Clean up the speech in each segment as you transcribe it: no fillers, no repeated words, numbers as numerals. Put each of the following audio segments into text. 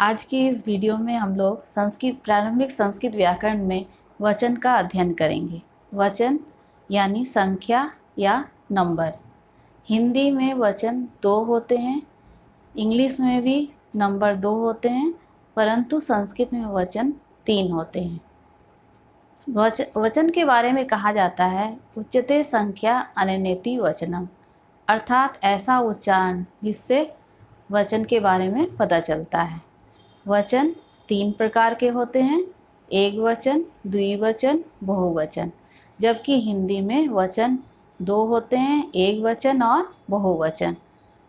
आज की इस वीडियो में हम लोग प्रारंभिक संस्कृत व्याकरण में वचन का अध्ययन करेंगे। वचन यानी संख्या या नंबर। हिंदी में वचन 2 होते हैं, इंग्लिश में भी नंबर 2 होते हैं, परंतु संस्कृत में वचन 3 होते हैं। वचन के बारे में कहा जाता है उच्यते संख्या अननेति वचनम, अर्थात ऐसा उच्चारण जिससे वचन के बारे में पता चलता है। वचन 3 प्रकार के होते हैं, एक वचन, द्विवचन, बहुवचन। जबकि हिंदी में वचन 2 होते हैं, एक वचन और बहुवचन।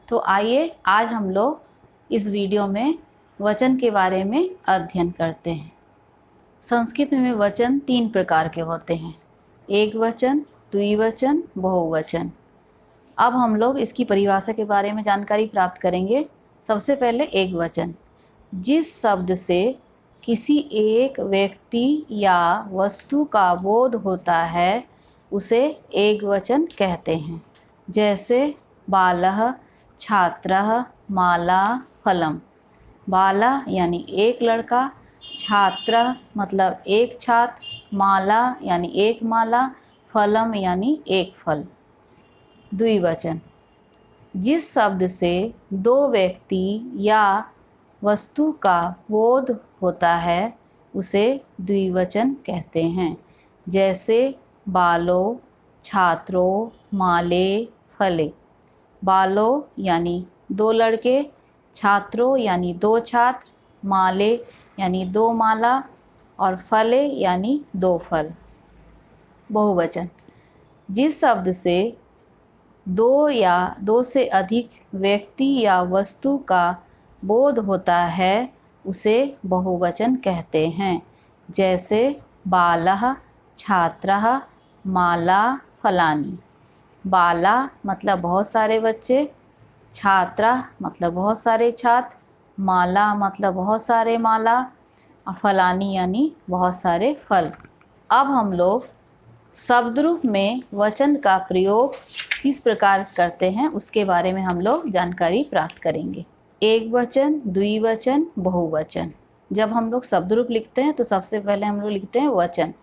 तो आइए आज हम लोग इस वीडियो में वचन के बारे में अध्ययन करते हैं। संस्कृत में वचन 3 प्रकार के होते हैं, एक वचन, द्विवचन, बहुवचन। अब हम लोग इसकी परिभाषा के बारे में जानकारी प्राप्त करेंगे। सबसे पहले एक वचन, जिस शब्द से किसी एक व्यक्ति या वस्तु का बोध होता है उसे एक वचन कहते हैं। जैसे बालः, छात्रः, माला, फलम। बाला यानी एक लड़का, छात्र मतलब एक छात्र, माला यानी एक माला, फलम यानी एक फल। द्विवचन, जिस शब्द से दो व्यक्ति या वस्तु का बोध होता है उसे द्विवचन कहते हैं। जैसे बालो, छात्रो, माले, फले। बालो यानी 2 लड़के, छात्रों यानी 2 छात्र, माले यानी 2 माला और फले यानी 2 फल। बहुवचन, जिस शब्द से 2 या 2 से अधिक व्यक्ति या वस्तु का बोध होता है उसे बहुवचन कहते हैं। जैसे बालः, छात्रः, माला, फलानी। बाला मतलब बहुत सारे बच्चे, छात्रा मतलब बहुत सारे छात्र, माला मतलब बहुत सारे माला और फलानी यानी बहुत सारे फल। अब हम लोग शब्द रूप में वचन का प्रयोग किस प्रकार करते हैं उसके बारे में हम लोग जानकारी प्राप्त करेंगे। एक वचन, द्विवचन, बहुवचन। जब हम लोग शब्द रूप लिखते हैं तो सबसे पहले हम लोग लिखते हैं वचन।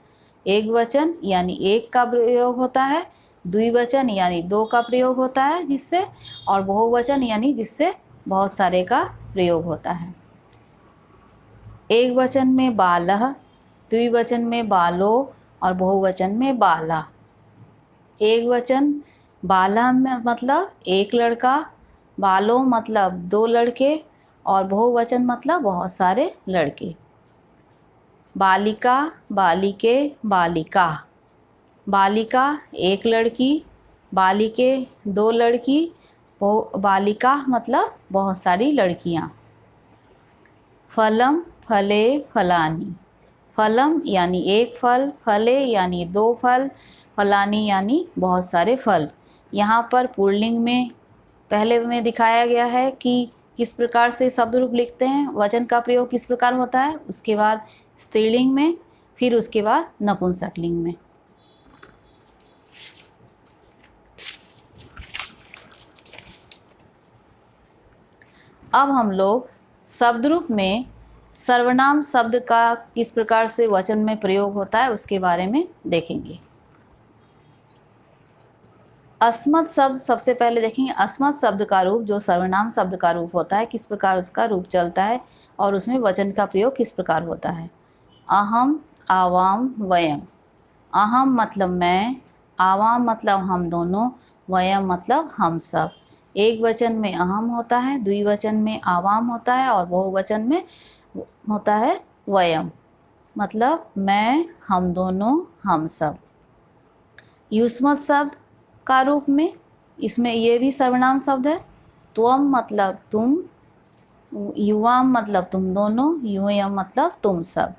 एक वचन यानी एक का प्रयोग होता है, द्विवचन यानी 2 का प्रयोग होता है जिससे, और बहुवचन यानी जिससे बहुत सारे का प्रयोग होता है। एक वचन में बालः, द्विवचन में बालो और बहुवचन में बाला। एक वचन बाला में मतलब एक लड़का, बालो मतलब 2 लड़के और बहुवचन मतलब बहुत सारे लड़के। बालिका, बालिके, बालिका। बालिका एक लड़की, बालिके 2 लड़की, बालिका मतलब बहुत सारी लड़कियाँ। फलम, फले, फलानी। फलम यानी एक फल, फले यानी 2 फल, फलानी यानी बहुत सारे फल। यहाँ पर पुल्लिंग में पहले में दिखाया गया है कि किस प्रकार से शब्द रूप लिखते हैं, वचन का प्रयोग किस प्रकार होता है, उसके बाद स्त्रीलिंग में, फिर उसके बाद नपुंसकलिंग में। अब हम लोग शब्द रूप में सर्वनाम शब्द का किस प्रकार से वचन में प्रयोग होता है उसके बारे में देखेंगे। अस्मत् शब्द सबसे पहले देखेंगे। अस्मत् शब्द का रूप जो सर्वनाम शब्द का रूप होता है, किस प्रकार उसका रूप चलता है और उसमें वचन का प्रयोग किस प्रकार होता है। अहम, आवाम, वयम। अहम मतलब मैं, आवाम मतलब हम दोनों, वयम मतलब हम सब। एक वचन में अहम होता है, द्विवचन में आवाम होता है और बहुवचन में होता है वयम, मतलब मैं, हम दोनों, हम सब। युष्मत् शब्द का रूप में, इसमें ये भी सर्वनाम शब्द है। त्वम मतलब तुम, युवाम मतलब तुम दोनों, यूयम मतलब तुम सब।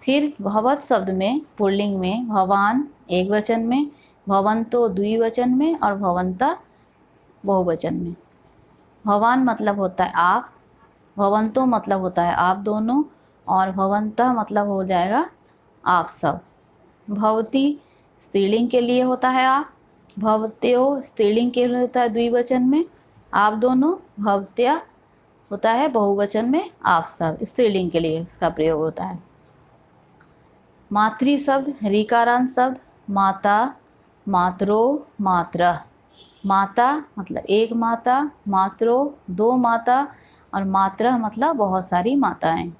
फिर भवत शब्द में पुल्लिंग में भवान एक वचन में, भवंतो द्विवचन में और भवंता बहुवचन में। भवान मतलब होता है आप, भवंतो मतलब होता है आप दोनों और भवंता मतलब हो जाएगा आप सब। भवती स्त्रीलिंग के लिए होता है आप, भवत्यो स्त्रीलिंग के लिए होता है द्विवचन में आप दोनों, भवत्या होता है बहुवचन में आप सब, स्त्रीलिंग के लिए इसका प्रयोग होता है। मातृ शब्द, ऋकारांत शब्द, माता, मातरो, मातरः। माता मतलब एक माता, मातरो दो माता, और मातरः मतलब बहुत सारी माताएं।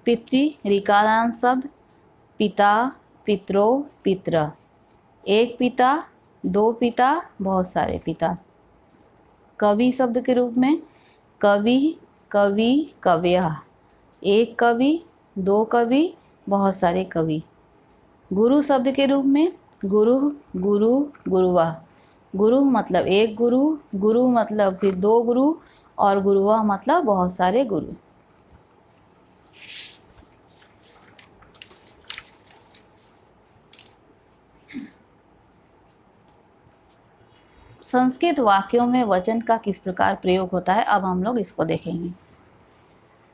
पितृ ऋकारांत शब्द, पिता, पितरो, पितरः। एक पिता, दो पिता, बहुत सारे पिता। कवि शब्द के रूप में कवि, कवि, कवयः। एक कवि, दो कवि, बहुत सारे कवि। गुरु शब्द के रूप में गुरु, गुरु, गुरुवः। गुरु मतलब एक गुरु, गुरु मतलब फिर दो गुरु, और गुरुवः मतलब बहुत सारे गुरु। संस्कृत वाक्यों में वचन का किस प्रकार प्रयोग होता है, अब हम लोग इसको देखेंगे।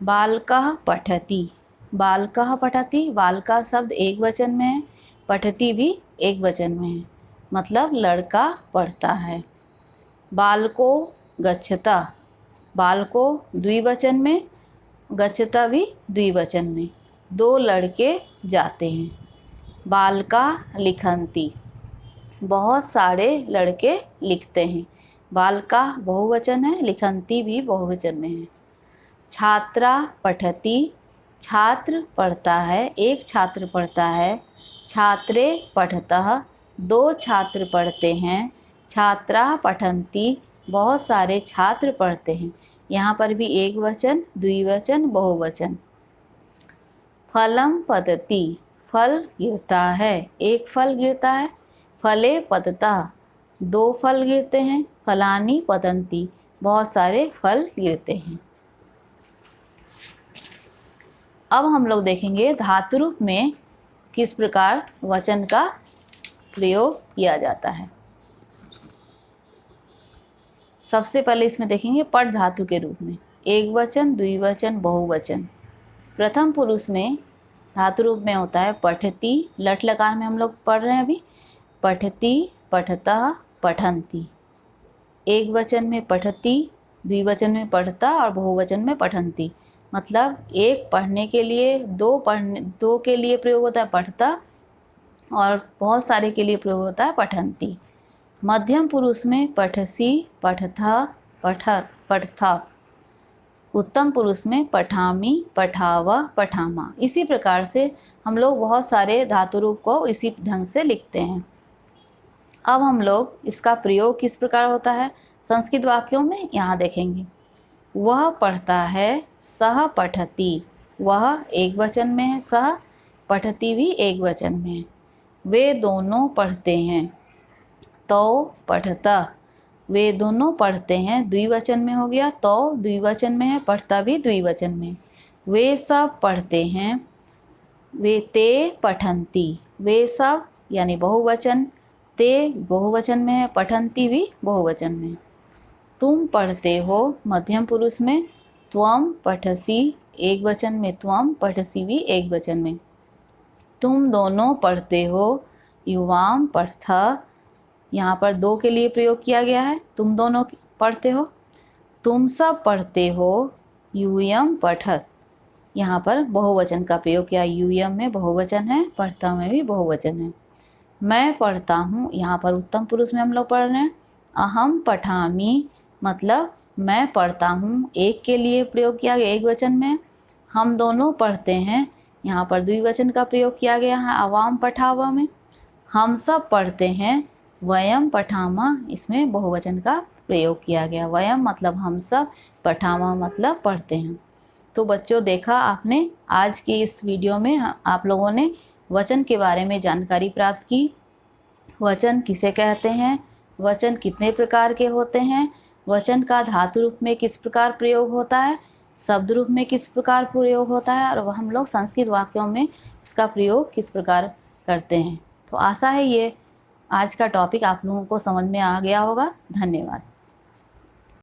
बालकः पठति, बालकः पठति, बालका शब्द एक वचन में है, पठति भी एक वचन में है, मतलब लड़का पढ़ता है। बालको गच्छता, बालको द्विवचन में, गच्छता भी द्विवचन में, दो लड़के जाते हैं। बालका लिखन्ति, बहुत सारे लड़के लिखते हैं। बालका बहुवचन है, लिखन्ति भी बहुवचन में है। छात्रा पठति, छात्र पढ़ता है, एक छात्र पढ़ता है। छात्रे पठतः, दो छात्र पढ़ते हैं। छात्रा पठन्ति, बहुत सारे छात्र पढ़ते हैं। यहाँ पर भी एक वचन, द्विवचन, बहुवचन। फलं पतति, फल गिरता है, एक फल गिरता है। फले पततः, दो फल गिरते हैं। फलानि पतन्ति, बहुत सारे फल गिरते हैं। अब हम लोग देखेंगे धातु रूप में किस प्रकार वचन का प्रयोग किया जाता है। सबसे पहले इसमें देखेंगे पठ धातु के रूप में, एक वचन, द्विवचन, बहुवचन। प्रथम पुरुष में धातु रूप में होता है पठति, लट लकार में हम लोग पढ़ रहे हैं अभी। पठति, पठतः, पठन्ति। एक वचन में पठति, द्विवचन में पढ़ता, और बहुवचन में पठन्ति। मतलब एक पढ़ने के लिए, दो के लिए प्रयोग होता है पढ़ता, और बहुत सारे के लिए प्रयोग होता है पठन्ति। मध्यम पुरुष में पठसि, पठथा, पठथा। उत्तम पुरुष में पठामि, पठाव, पठामा। इसी प्रकार से हम लोग बहुत सारे धातु रूप को इसी ढंग से लिखते हैं। अब हम लोग इसका प्रयोग किस प्रकार होता है संस्कृत वाक्यों में, यहाँ देखेंगे। वह पढ़ता है, सह पठति, वह एक वचन में है, सह पठति भी एक वचन में है। वे दोनों पढ़ते हैं, तो पठता, वे दोनों पढ़ते हैं, द्विवचन में हो गया, तो द्विवचन में है, पढ़ता भी द्विवचन में। वे सब पढ़ते हैं, वे ते पठन्ति, वे सब यानी बहुवचन, ते बहुवचन में है, पठन्ति भी बहुवचन में। तुम पढ़ते हो मध्यम पुरुष में, त्वम पठसि एक वचन में, त्वम पठसि भी एक वचन में। तुम दोनों पढ़ते हो, युवाम पठथ, यहाँ पर दो के लिए प्रयोग किया गया है, तुम दोनों पढ़ते हो। तुम सब पढ़ते हो, यूयम पठत, यहाँ पर बहुवचन का प्रयोग किया, यूयम में बहुवचन है, पढ़ता में भी बहुवचन है। मैं पढ़ता हूँ, यहाँ पर उत्तम पुरुष में हम लोग पढ़ रहे हैं। अहम पठामि, मतलब मैं पढ़ता हूँ, एक के लिए प्रयोग किया गया, एक वचन में। हम दोनों पढ़ते हैं, यहाँ पर द्विवचन का प्रयोग किया गया है, अवाम पठावा में। हम सब पढ़ते हैं, वयम पठामा, इसमें बहुवचन का प्रयोग किया गया। वयम मतलब हम सब, पठामा मतलब पढ़ते हैं। तो बच्चों, देखा आपने, आज की इस वीडियो में आप लोगों ने वचन के बारे में जानकारी प्राप्त की। वचन किसे कहते हैं, वचन कितने प्रकार के होते हैं, वचन का धातु रूप में किस प्रकार प्रयोग होता है, शब्द रूप में किस प्रकार प्रयोग होता है, और हम लोग संस्कृत वाक्यों में इसका प्रयोग किस प्रकार करते हैं। तो आशा है ये आज का टॉपिक आप लोगों को समझ में आ गया होगा। धन्यवाद।